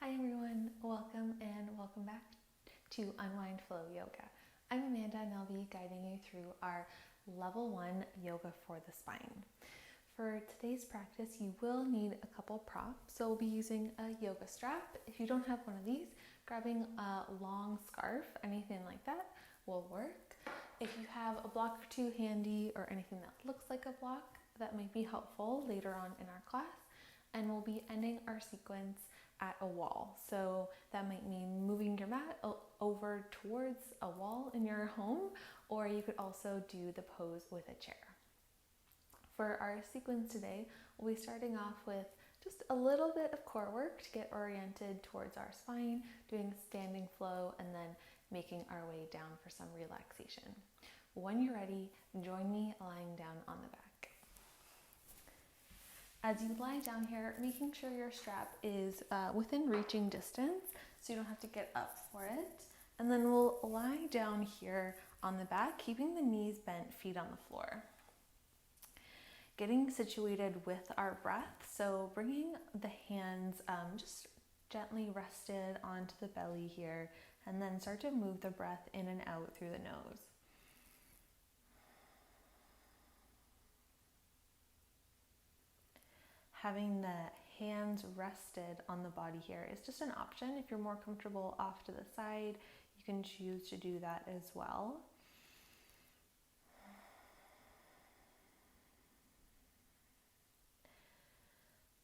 Hi everyone, welcome back to Unwind Flow Yoga. I'm Amanda and I'll be guiding you through our level 1 yoga for the spine. For today's practice, you will need a couple props. So we'll be using a yoga strap. If you don't have one of these, grabbing a long scarf, anything like that will work. If you have a block or two handy or anything that looks like a block, that might be helpful later on in our class. And we'll be ending our sequence at a wall. So that might mean moving your mat over towards a wall in your home, or you could also do the pose with a chair. For our sequence today, we'll be starting off with just a little bit of core work to get oriented towards our spine, doing standing flow, and then making our way down for some relaxation. When you're ready, join me lying down on the back. As you lie down here, making sure your strap is within reaching distance so you don't have to get up for it. And then we'll lie down here on the back, keeping the knees bent, feet on the floor. Getting situated with our breath, so bringing the hands just gently rested onto the belly here, and then start to move the breath in and out through the nose. Having the hands rested on the body here is just an option. If you're more comfortable off to the side, you can choose to do that as well.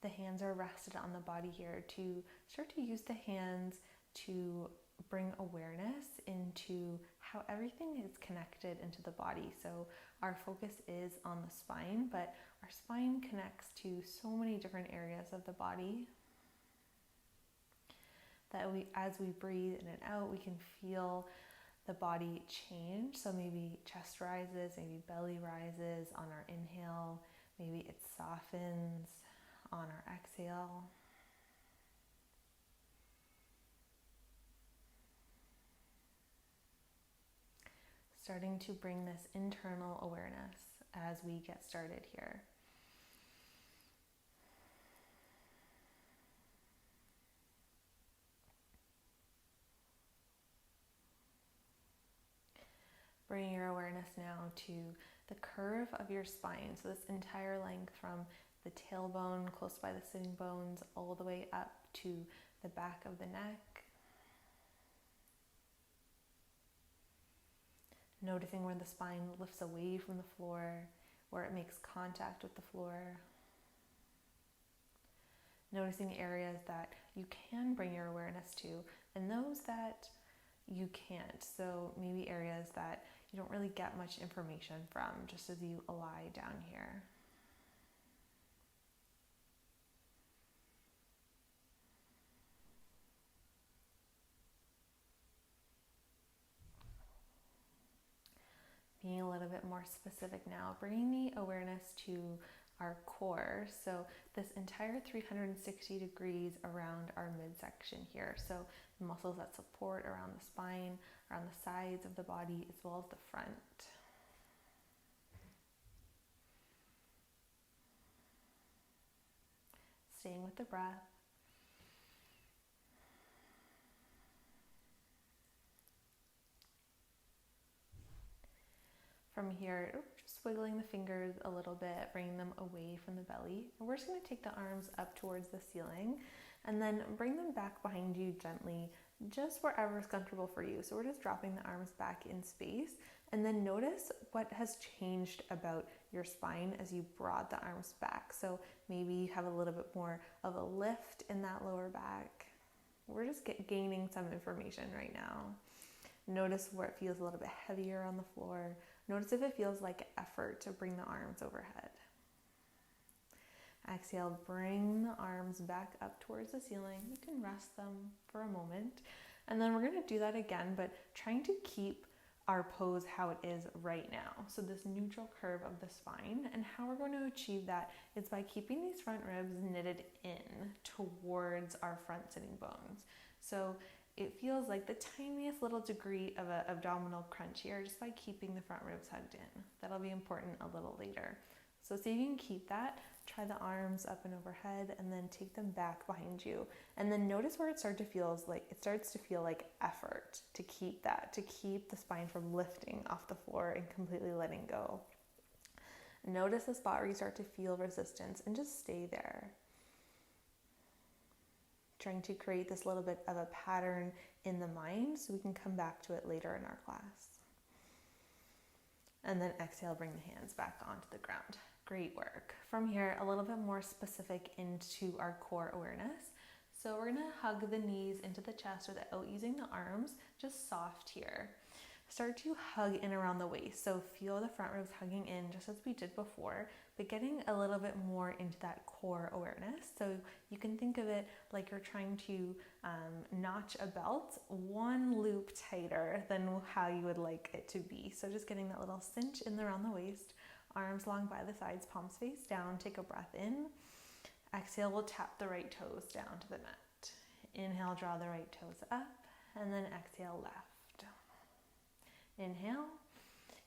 The hands are rested on the body here to start to use the hands to bring awareness into how everything is connected into the body. So our focus is on the spine, but our spine connects to so many different areas of the body that as we breathe in and out, we can feel the body change. So maybe chest rises, maybe belly rises on our inhale, maybe it softens on our exhale. Starting to bring this internal awareness as we get started here. Bringing your awareness now to the curve of your spine. So this entire length from the tailbone close by the sitting bones all the way up to the back of the neck. Noticing where the spine lifts away from the floor, where it makes contact with the floor. Noticing areas that you can bring your awareness to and those that you can't. So maybe areas that you don't really get much information from just as you lie down here. Being a little bit more specific now, bringing the awareness to our core. So this entire 360 degrees around our midsection here. So the muscles that support around the spine, around the sides of the body, as well as the front. Staying with the breath. From here, just wiggling the fingers a little bit, bringing them away from the belly. And we're just going to take the arms up towards the ceiling and then bring them back behind you gently, just wherever is comfortable for you. So we're just dropping the arms back in space, and then notice what has changed about your spine as you brought the arms back. So maybe you have a little bit more of a lift in that lower back. We're just gaining some information right now. Notice where it feels a little bit heavier on the floor. Notice if it feels like effort to bring the arms overhead. Exhale, bring the arms back up towards the ceiling. You can rest them for a moment. And then we're going to do that again, but trying to keep our pose how it is right now. So this neutral curve of the spine, and how we're going to achieve that is by keeping these front ribs knitted in towards our front sitting bones. So it feels like the tiniest little degree of an abdominal crunch here just by keeping the front ribs hugged in. That'll be important a little later. So see if you can keep that. Try the arms up and overhead and then take them back behind you. And then notice where it starts to feel like effort to keep the spine from lifting off the floor and completely letting go. Notice the spot where you start to feel resistance and just stay there. Trying to create this little bit of a pattern in the mind so we can come back to it later in our class. And then exhale, bring the hands back onto the ground. Great work. From here, a little bit more specific into our core awareness. So we're gonna hug the knees into the chest without using the arms, just soft here. Start to hug in around the waist. So feel the front ribs hugging in just as we did before, but getting a little bit more into that core awareness. So you can think of it like you're trying to notch a belt one loop tighter than how you would like it to be. So just getting that little cinch in around the waist, arms long by the sides, palms face down. Take a breath in. Exhale, we'll tap the right toes down to the mat. Inhale, draw the right toes up, and then exhale, left. Inhale,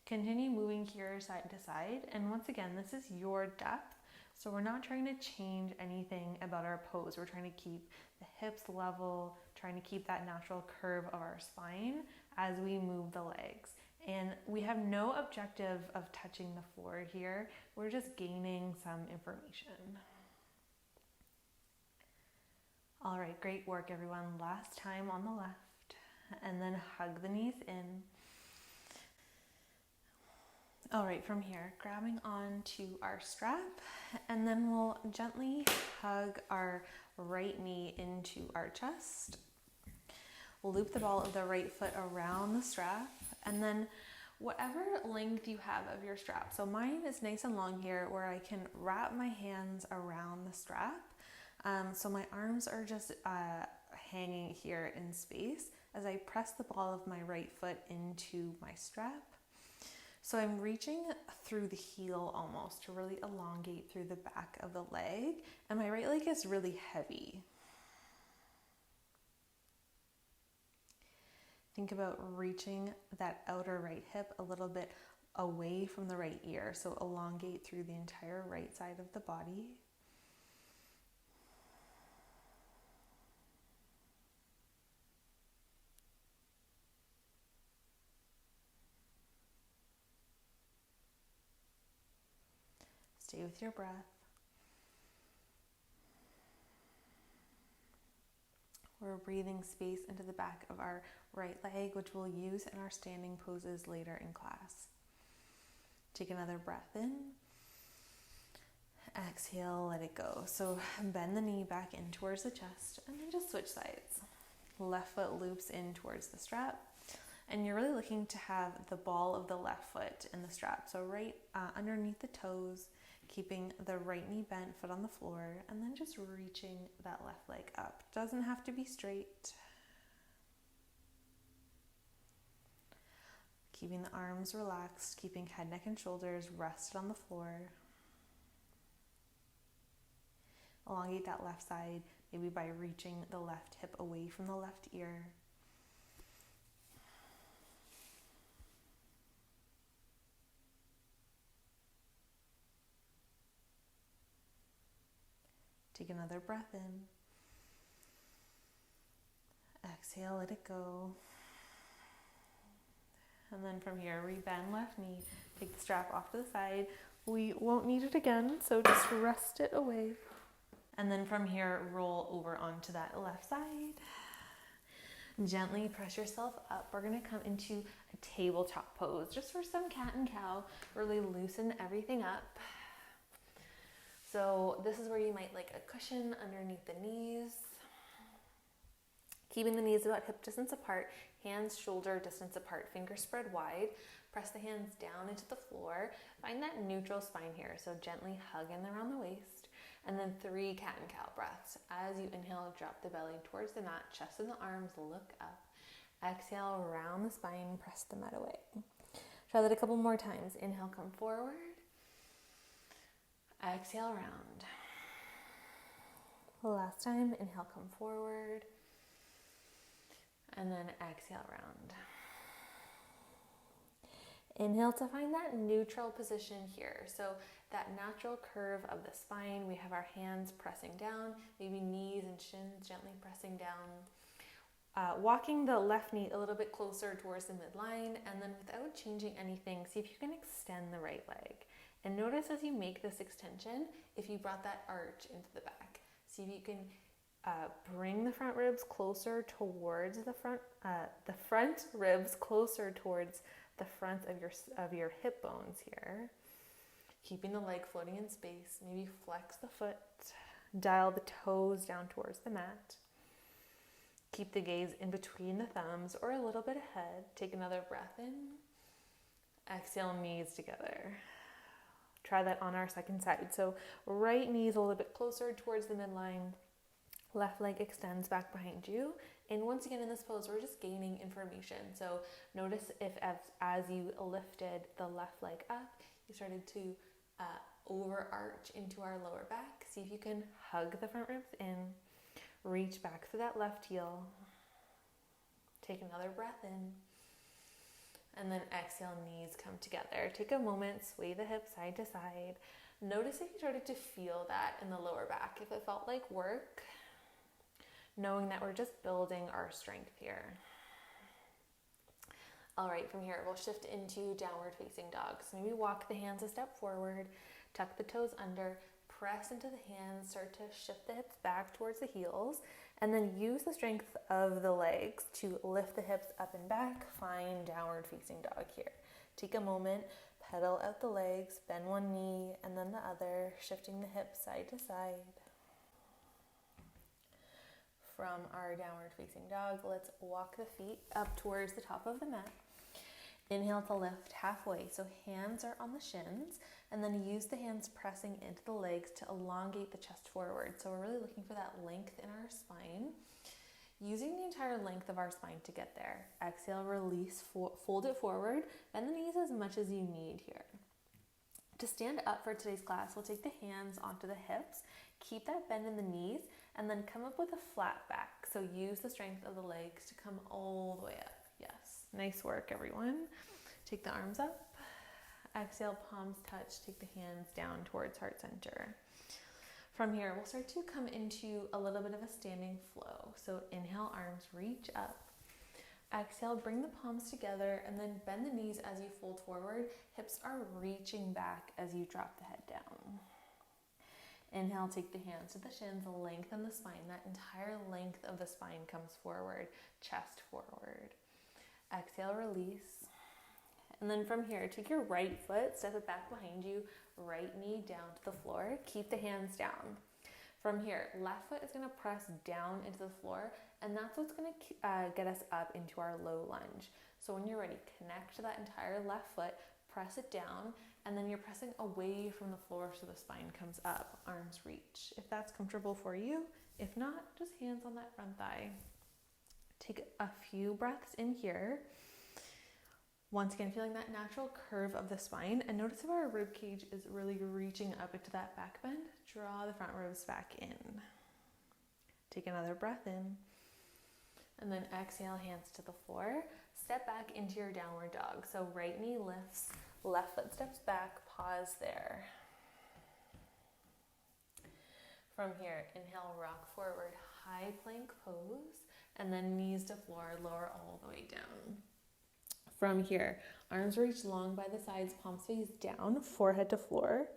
continue moving here side to side. And once again, this is your depth. So we're not trying to change anything about our pose. We're trying to keep the hips level, trying to keep that natural curve of our spine as we move the legs. And we have no objective of touching the floor here. We're just gaining some information. All right, great work, everyone. Last time on the left, and then hug the knees in. All right, from here, grabbing onto our strap, and then we'll gently hug our right knee into our chest. We'll loop the ball of the right foot around the strap, and then whatever length you have of your strap. So mine is nice and long here where I can wrap my hands around the strap. So my arms are just hanging here in space as I press the ball of my right foot into my strap. So I'm reaching through the heel almost to really elongate through the back of the leg, and my right leg is really heavy. Think about reaching that outer right hip a little bit away from the right ear, so elongate through the entire right side of the body. Stay with your breath. We're breathing space into the back of our right leg, which we'll use in our standing poses later in class. Take another breath in. Exhale, let it go. So bend the knee back in towards the chest and then just switch sides. Left foot loops in towards the strap. And you're really looking to have the ball of the left foot in the strap. So right underneath the toes, keeping the right knee bent, foot on the floor, and then just reaching that left leg up. Doesn't have to be straight. Keeping the arms relaxed, keeping head, neck, and shoulders rested on the floor. Elongate that left side, maybe by reaching the left hip away from the left ear. Take another breath in. Exhale, let it go. And then from here, rebend left knee. Take the strap off to the side. We won't need it again, so just rest it away. And then from here, roll over onto that left side. Gently press yourself up. We're going to come into a tabletop pose just for some cat and cow. Really loosen everything up. So this is where you might like a cushion underneath the knees. Keeping the knees about hip distance apart, hands shoulder distance apart, fingers spread wide. Press the hands down into the floor. Find that neutral spine here. So gently hug in around the waist. And then 3 cat and cow breaths. As you inhale, drop the belly towards the mat, chest and the arms, look up. Exhale, round the spine, press the mat away. Try that a couple more times. Inhale, come forward. Exhale, round. Last time, inhale, come forward. And then exhale, round. Inhale to find that neutral position here. So that natural curve of the spine, we have our hands pressing down, maybe knees and shins gently pressing down. Walking the left knee a little bit closer towards the midline, and then without changing anything, see if you can extend the right leg. And notice as you make this extension, if you brought that arch into the back. See if you can bring the front ribs closer towards the front ribs closer towards the front of your hip bones here. Keeping the leg floating in space. Maybe flex the foot, dial the toes down towards the mat. Keep the gaze in between the thumbs or a little bit ahead. Take another breath in. Exhale, knees together. Try that on our second side. So right knee is a little bit closer towards the midline. Left leg extends back behind you. And once again in this pose, we're just gaining information. So notice if as you lifted the left leg up, you started to overarch into our lower back. See if you can hug the front ribs in. Reach back through that left heel. Take another breath in. And then exhale, knees come together. Take a moment, sway the hips side to side. Notice if you started to feel that in the lower back. If it felt like work, knowing that we're just building our strength here. All right, from here, we'll shift into downward facing dog. So maybe walk the hands a step forward, tuck the toes under, press into the hands, start to shift the hips back towards the heels, and then use the strength of the legs to lift the hips up and back. Find downward facing dog here. Take a moment, pedal out the legs, bend one knee and then the other, shifting the hips side to side. From our downward facing dog, let's walk the feet up towards the top of the mat. Inhale to lift halfway, so hands are on the shins, and then use the hands pressing into the legs to elongate the chest forward. So we're really looking for that length in our spine, using the entire length of our spine to get there. Exhale, release, fold it forward, bend the knees as much as you need here. To stand up for today's class, we'll take the hands onto the hips, keep that bend in the knees, and then come up with a flat back. So use the strength of the legs to come all the way up. Yes, nice work, everyone. Take the arms up. Exhale, palms touch. Take the hands down towards heart center. From here, we'll start to come into a little bit of a standing flow. So inhale, arms reach up. Exhale, bring the palms together and then bend the knees as you fold forward. Hips are reaching back as you drop the head down. Inhale, take the hands to the shins, lengthen the spine. That entire length of the spine comes forward, chest forward. Exhale, release. And then from here, take your right foot, step it back behind you, right knee down to the floor. Keep the hands down. From here, left foot is going to press down into the floor, and that's what's going to get us up into our low lunge. So when you're ready, connect to that entire left foot, press it down, and then you're pressing away from the floor so the spine comes up, arms reach. If that's comfortable for you, if not, just hands on that front thigh. Take a few breaths in here. Once again, feeling that natural curve of the spine, and notice if our rib cage is really reaching up into that back bend. Draw the front ribs back in. Take another breath in, and then exhale, hands to the floor. Step back into your downward dog. So right knee lifts, left foot steps back, pause there. From here, inhale, rock forward, high plank pose, and then knees to floor, lower all the way down. From here, arms reach long by the sides, palms face down, forehead to floor.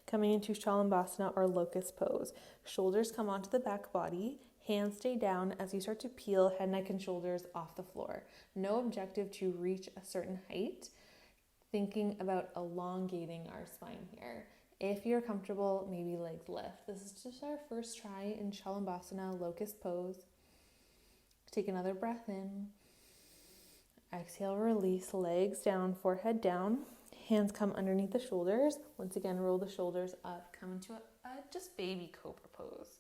Coming into Shalanbhasana or locust pose. Shoulders come onto the back body, hands stay down as you start to peel head, neck, and shoulders off the floor. No objective to reach a certain height. Thinking about elongating our spine here. If you're comfortable, maybe legs lift. This is just our first try in Shalanbhasana, locust pose. Take another breath in. Exhale, release, legs down, forehead down. Hands come underneath the shoulders. Once again, roll the shoulders up. Come into a just baby cobra pose.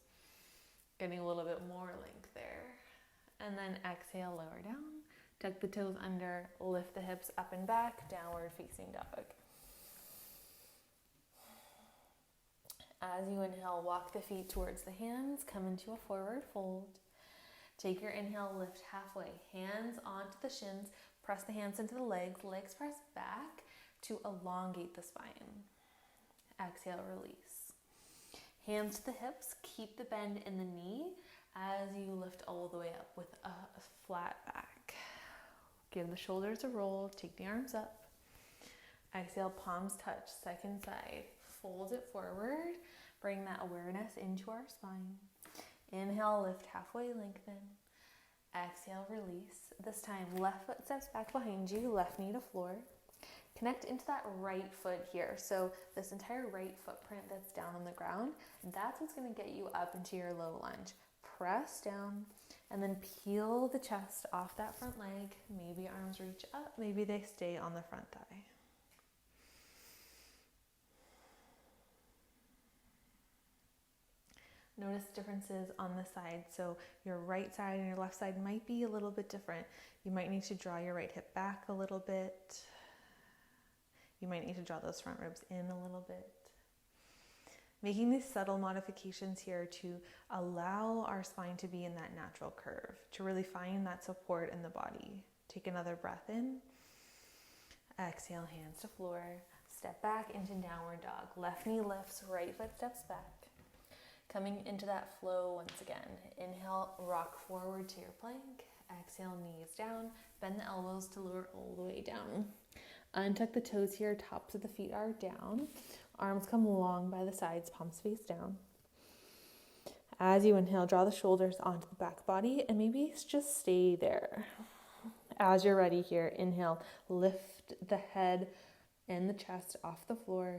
Getting a little bit more length there. And then exhale, lower down. Tuck the toes under, lift the hips up and back, downward facing dog. As you inhale, walk the feet towards the hands, come into a forward fold. Take your inhale, lift halfway, hands onto the shins, Press the hands into the legs press back to elongate the spine. Exhale, release. Hands to the hips, keep the bend in the knee as you lift all the way up with a flat back. Give the shoulders a roll, take the arms up. Exhale, palms touch, second side. Fold it forward, bring that awareness into our spine. Inhale, lift halfway, lengthen. Exhale, release. This time, left foot steps back behind you, left knee to floor. Connect into that right foot here. So this entire right footprint that's down on the ground, that's what's going to get you up into your low lunge. Press down and then peel the chest off that front leg. Maybe arms reach up, maybe they stay on the front thigh. Notice differences on the side. So your right side and your left side might be a little bit different. You might need to draw your right hip back a little bit. You might need to draw those front ribs in a little bit. Making these subtle modifications here to allow our spine to be in that natural curve, to really find that support in the body. Take another breath in. Exhale, hands to floor. Step back into downward dog. Left knee lifts, right foot steps back. Coming into that flow once again. Inhale, rock forward to your plank. Exhale, knees down. Bend the elbows to lower all the way down. Untuck the toes here, tops of the feet are down. Arms come long by the sides, palms face down. As you inhale, draw the shoulders onto the back body and maybe just stay there. As you're ready here, inhale, lift the head and the chest off the floor.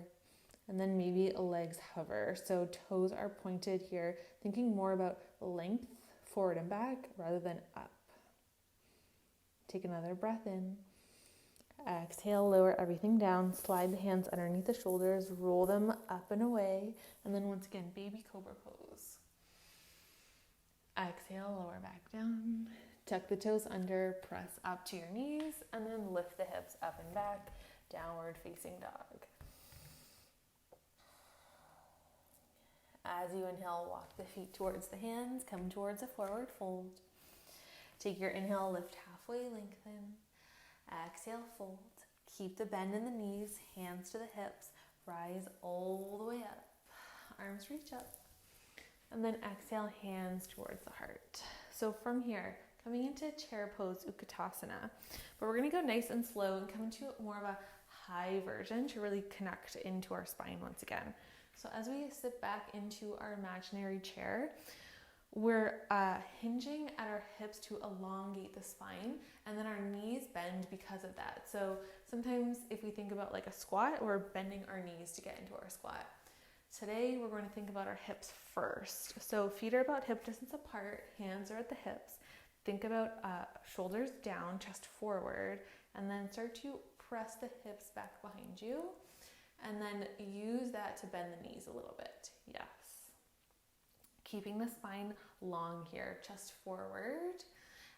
And then maybe legs hover. So toes are pointed here, thinking more about length forward and back rather than up. Take another breath in. Exhale, lower everything down. Slide the hands underneath the shoulders, roll them up and away. And then once again, baby cobra pose. Exhale, lower back down. Tuck the toes under, press up to your knees, and then lift the hips up and back. Downward facing dog. As you inhale, walk the feet towards the hands, come towards a forward fold. Take your inhale, lift halfway, lengthen. Exhale, fold. Keep the bend in the knees, hands to the hips, rise all the way up. Arms reach up. And then exhale, hands towards the heart. So from here, coming into chair pose, Utkatasana. But we're going to go nice and slow and come into more of a high version to really connect into our spine once again. So as we sit back into our imaginary chair, we're hinging at our hips to elongate the spine, and then our knees bend because of that. So sometimes if we think about like a squat, we're bending our knees to get into our squat. Today, we're going to think about our hips first. So feet are about hip distance apart, hands are at the hips. Think about shoulders down, chest forward, and then start to press the hips back behind you. And then use that to bend the knees a little bit. Yes. Keeping the spine long here, chest forward.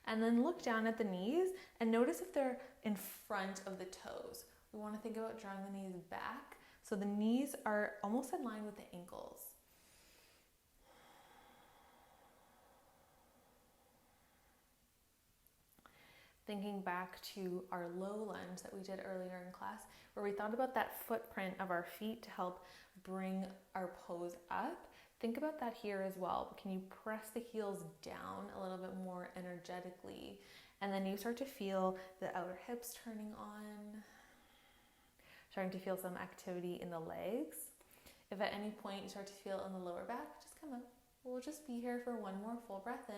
And then look down at the knees and notice if they're in front of the toes. We want to think about drawing the knees back so the knees are almost in line with the ankles. Thinking back to our low lunge that we did earlier in class, where we thought about that footprint of our feet to help bring our pose up. Think about that here as well. Can you press the heels down a little bit more energetically? And then you start to feel the outer hips turning on, starting to feel some activity in the legs. If at any point you start to feel in the lower back, just come up. We'll just be here for one more full breath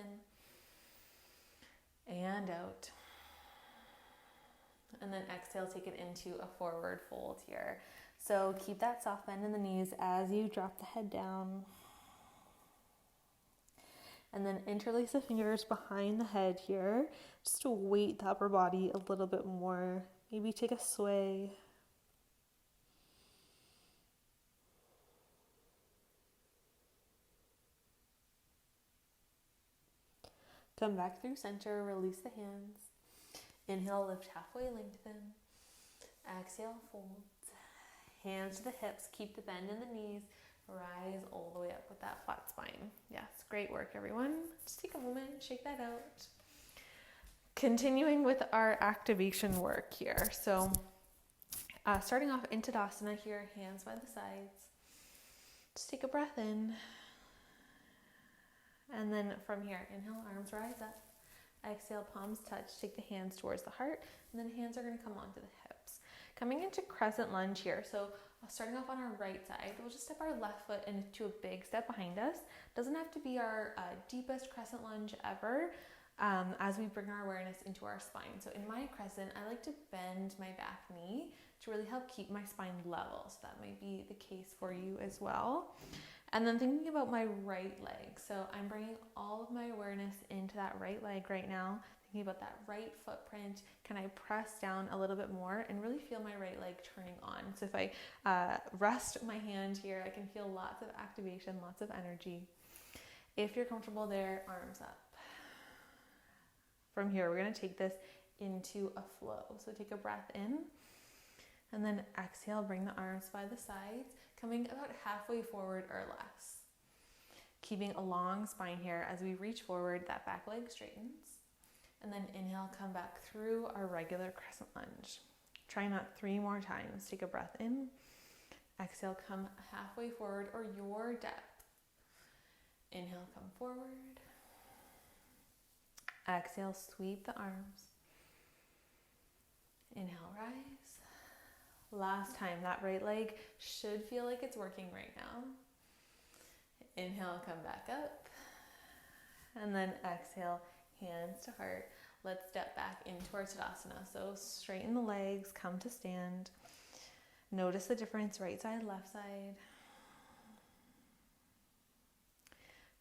in and out. And then exhale, take it into a forward fold here. So keep that soft bend in the knees as you drop the head down. And then interlace the fingers behind the head here, just to weight the upper body a little bit more. Maybe take a sway. Come back through center, release the hands. Inhale, lift halfway, lengthen. Exhale, fold. Hands to the hips, keep the bend in the knees. Rise all the way up with that flat spine. Yes, great work, everyone. Just take a moment, shake that out. Continuing with our activation work here. So starting off in Tadasana here, hands by the sides. Just take a breath in. And then from here, inhale, arms rise up. Exhale, palms touch. Take the hands towards the heart. And then hands are going to come onto the hips. Coming into crescent lunge here. So starting off on our right side, we'll just step our left foot into a big step behind us. Doesn't have to be our deepest crescent lunge ever. As we bring our awareness into our spine. So in my crescent, I like to bend my back knee to really help keep my spine level. So that might be the case for you as well. And then thinking about my right leg. So I'm bringing all of my awareness into that right leg right now. Thinking about that right footprint. Can I press down a little bit more and really feel my right leg turning on? So if I rest my hand here, I can feel lots of activation, lots of energy. If you're comfortable there, arms up. From here, we're going to take this into a flow. So take a breath in and then exhale, bring the arms by the sides, coming about halfway forward or less. Keeping a long spine here as we reach forward, that back leg straightens. And then inhale, come back through our regular crescent lunge. Try that 3 more times. Take a breath in. Exhale, come halfway forward or your depth. Inhale, come forward. Exhale, sweep the arms. Inhale, rise. Last time, that right leg should feel like it's working right now. Inhale, come back up. And then exhale, hands to heart. Let's step back into our Tadasana. So straighten the legs, come to stand. Notice the difference, right side, left side.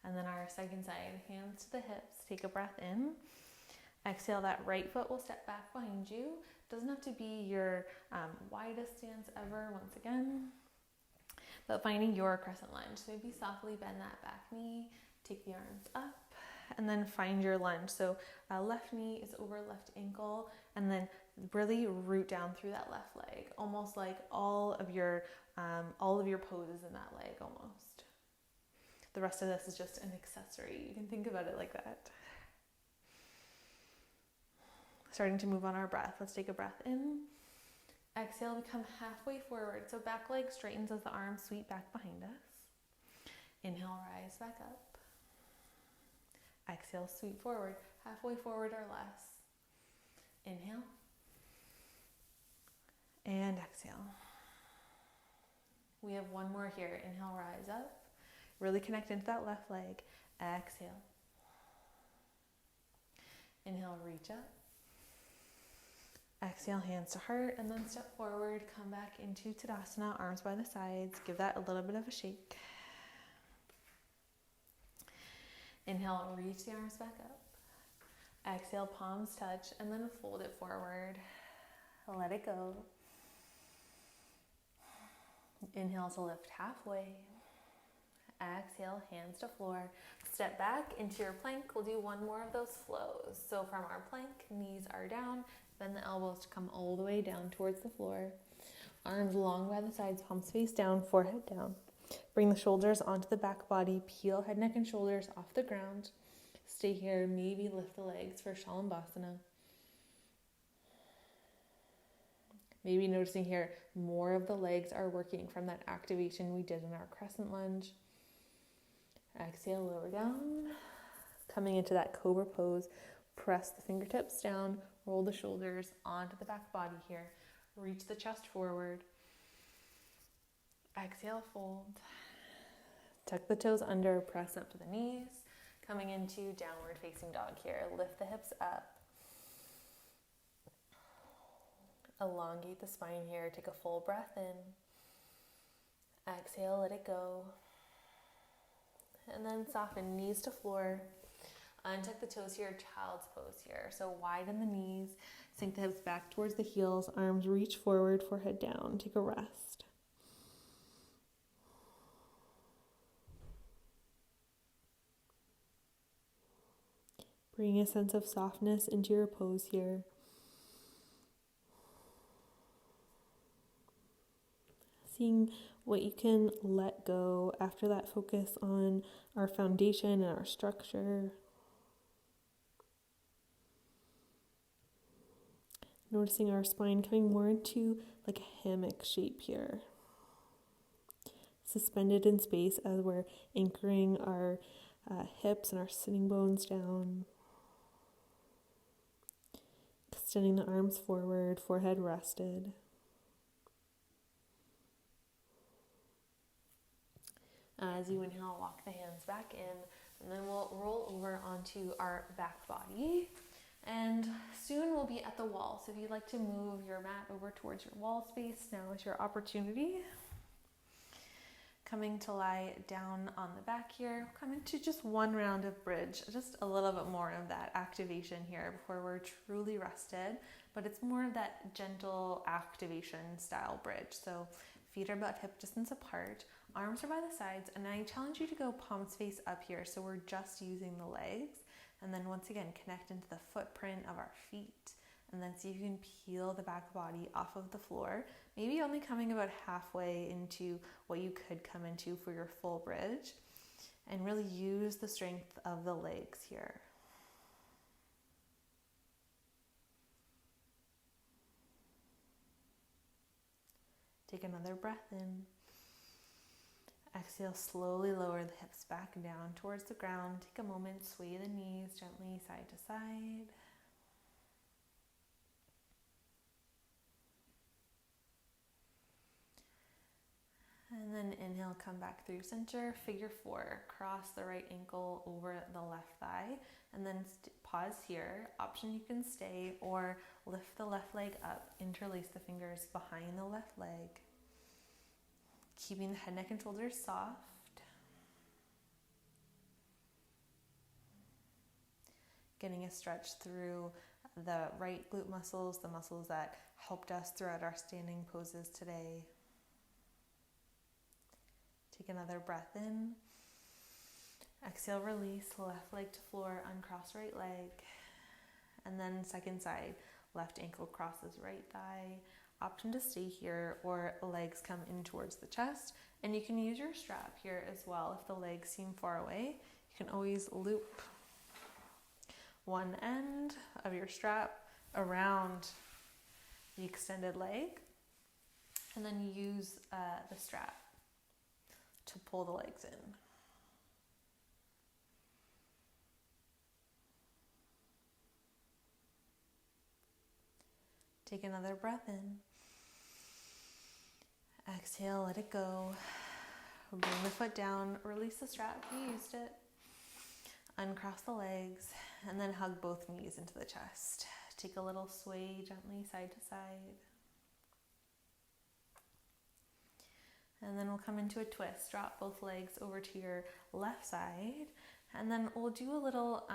And then our second side, hands to the hips. Take a breath in. Exhale, that right foot will step back behind you. Doesn't have to be your widest stance ever, once again. But finding your crescent lunge. So maybe softly bend that back knee. Take the arms up. And then find your lunge. So left knee is over left ankle. And then really root down through that left leg. Almost like all of your poses in that leg almost. The rest of this is just an accessory. You can think about it like that. Starting to move on our breath. Let's take a breath in. Exhale, we come halfway forward. So back leg straightens as the arms sweep back behind us. Inhale, rise back up. Exhale, sweep forward. Halfway forward or less. Inhale. And exhale. We have one more here. Inhale, rise up. Really connect into that left leg. Exhale. Inhale, reach up. Exhale, hands to heart, and then step forward. Come back into Tadasana, arms by the sides. Give that a little bit of a shake. Inhale, reach the arms back up. Exhale, palms touch, and then fold it forward. Let it go. Inhale to lift halfway. Exhale, hands to floor. Step back into your plank. We'll do one more of those flows. So from our plank, knees are down. Bend the elbows to come all the way down towards the floor. Arms long by the sides, palms face down, forehead down. Bring the shoulders onto the back body. Peel head, neck, and shoulders off the ground. Stay here. Maybe lift the legs for Shalabhasana. Maybe noticing here, more of the legs are working from that activation we did in our crescent lunge. Exhale, lower down. Coming into that cobra pose, press the fingertips down, roll the shoulders onto the back body here. Reach the chest forward. Exhale, fold. Tuck the toes under, press up to the knees. Coming into downward facing dog here. Lift the hips up. Elongate the spine here. Take a full breath in. Exhale, let it go. And then soften, knees to floor. Untuck the toes here, child's pose here. So widen the knees, sink the hips back towards the heels, arms reach forward, forehead down. Take a rest. Bring a sense of softness into your pose here. Seeing what you can let go after that focus on our foundation and our structure. Noticing our spine coming more into like a hammock shape here. Suspended in space as we're anchoring our hips and our sitting bones down. Extending the arms forward, forehead rested. As you inhale, walk the hands back in, and then we'll roll over onto our back body. And soon we'll be at the wall. So if you'd like to move your mat over towards your wall space, now is your opportunity. Coming to lie down on the back here. Coming to just one round of bridge, just a little bit more of that activation here before we're truly rested, but it's more of that gentle activation style bridge. So feet are about hip distance apart, arms are by the sides, and I challenge you to go palms face up here. So we're just using the legs. And then once again, connect into the footprint of our feet. And then see if you can peel the back body off of the floor. Maybe only coming about halfway into what you could come into for your full bridge. And really use the strength of the legs here. Take another breath in. Exhale, slowly lower the hips back down towards the ground. Take a moment, sway the knees gently side to side. And then inhale, come back through center, figure four. Cross the right ankle over the left thigh. And then pause here. Option you can stay or lift the left leg up. Interlace the fingers behind the left leg. Keeping the head, neck, and shoulders soft. Getting a stretch through the right glute muscles, the muscles that helped us throughout our standing poses today. Take another breath in. Exhale, release, left leg to floor, uncross right leg. And then second side, left ankle crosses right thigh. Option to stay here or legs come in towards the chest. And you can use your strap here as well. If the legs seem far away, you can always loop one end of your strap around the extended leg. And then use the strap to pull the legs in. Take another breath in. Exhale, let it go. Bring the foot down, release the strap if you used it. Uncross the legs, and then hug both knees into the chest. Take a little sway gently side to side. And then we'll come into a twist. Drop both legs over to your left side. And then we'll do a little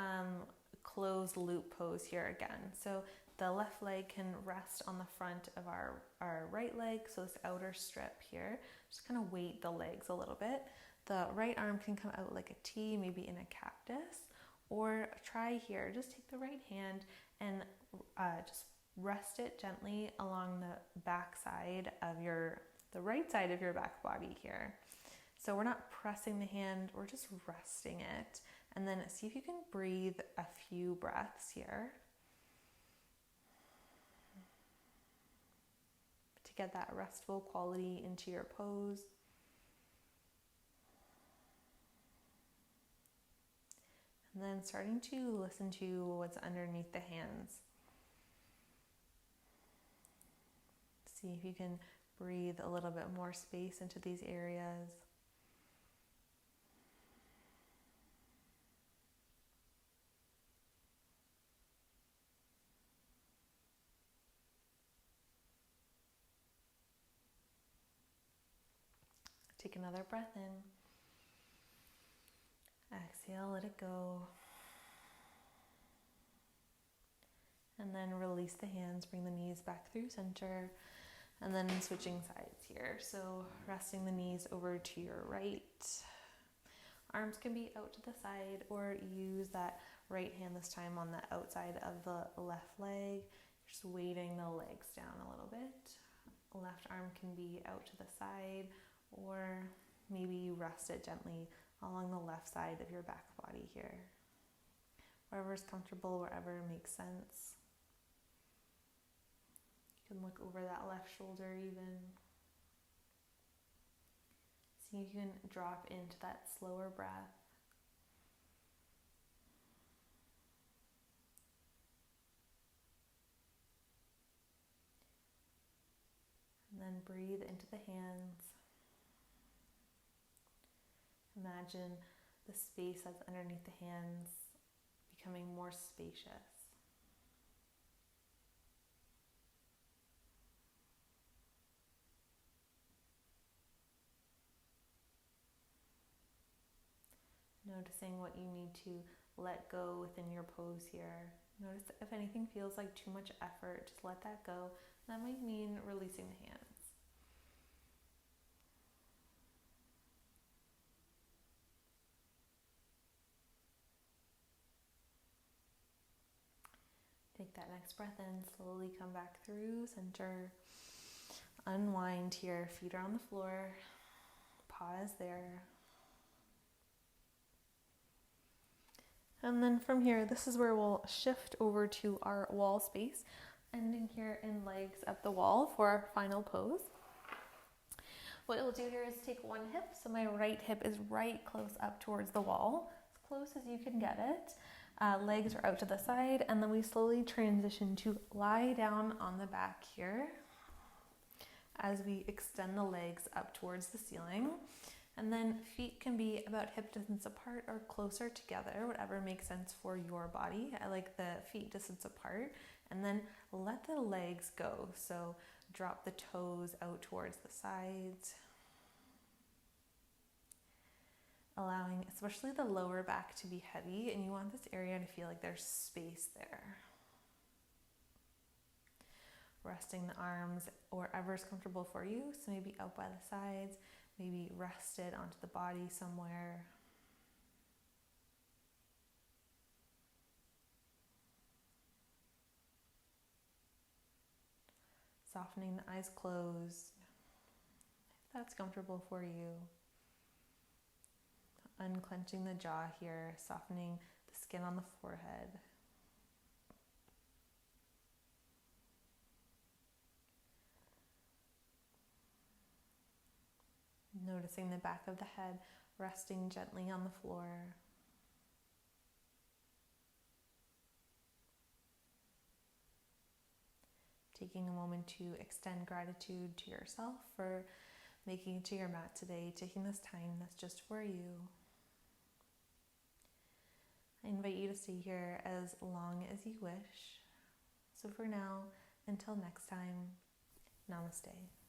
closed loop pose here again. So the left leg can rest on the front of our right leg. So this outer strip here, just kind of weight the legs a little bit. The right arm can come out like a T, maybe in a cactus. Or try here, just take the right hand and just rest it gently along the back side of the right side of your back body here. So we're not pressing the hand, we're just resting it. And then see if you can breathe a few breaths here to get that restful quality into your pose. And then starting to listen to what's underneath the hands. See if you can breathe a little bit more space into these areas. Take another breath in. Exhale, let it go. And then release the hands, bring the knees back through center. And then switching sides here. So resting the knees over to your right. Arms can be out to the side or use that right hand this time on the outside of the left leg. Just weighting the legs down a little bit. Left arm can be out to the side or maybe you rest it gently along the left side of your back body here. Wherever is comfortable, wherever makes sense. You can look over that left shoulder even. See if you can drop into that slower breath. And then breathe into the hands. Imagine the space that's underneath the hands becoming more spacious. Noticing what you need to let go within your pose here. Notice if anything feels like too much effort, just let that go. That might mean releasing the hands. Take that next breath in, slowly come back through, center, unwind here, feet are on the floor, pause there. And then from here, this is where we'll shift over to our wall space, ending here in legs up the wall for our final pose. What you'll do here is take one hip, so my right hip is right close up towards the wall, as close as you can get it. Legs are out to the side, and then we slowly transition to lie down on the back here as we extend the legs up towards the ceiling. And then feet can be about hip distance apart or closer together, whatever makes sense for your body. I like the feet distance apart. And then let the legs go. So drop the toes out towards the sides. Allowing especially the lower back to be heavy, and you want this area to feel like there's space there. Resting the arms wherever's comfortable for you. So maybe out by the sides, maybe rested onto the body somewhere. Softening the eyes closed, if that's comfortable for you. Unclenching the jaw here, softening the skin on the forehead. Noticing the back of the head resting gently on the floor. Taking a moment to extend gratitude to yourself for making it to your mat today, taking this time that's just for you. I invite you to stay here as long as you wish. So for now, until next time, namaste.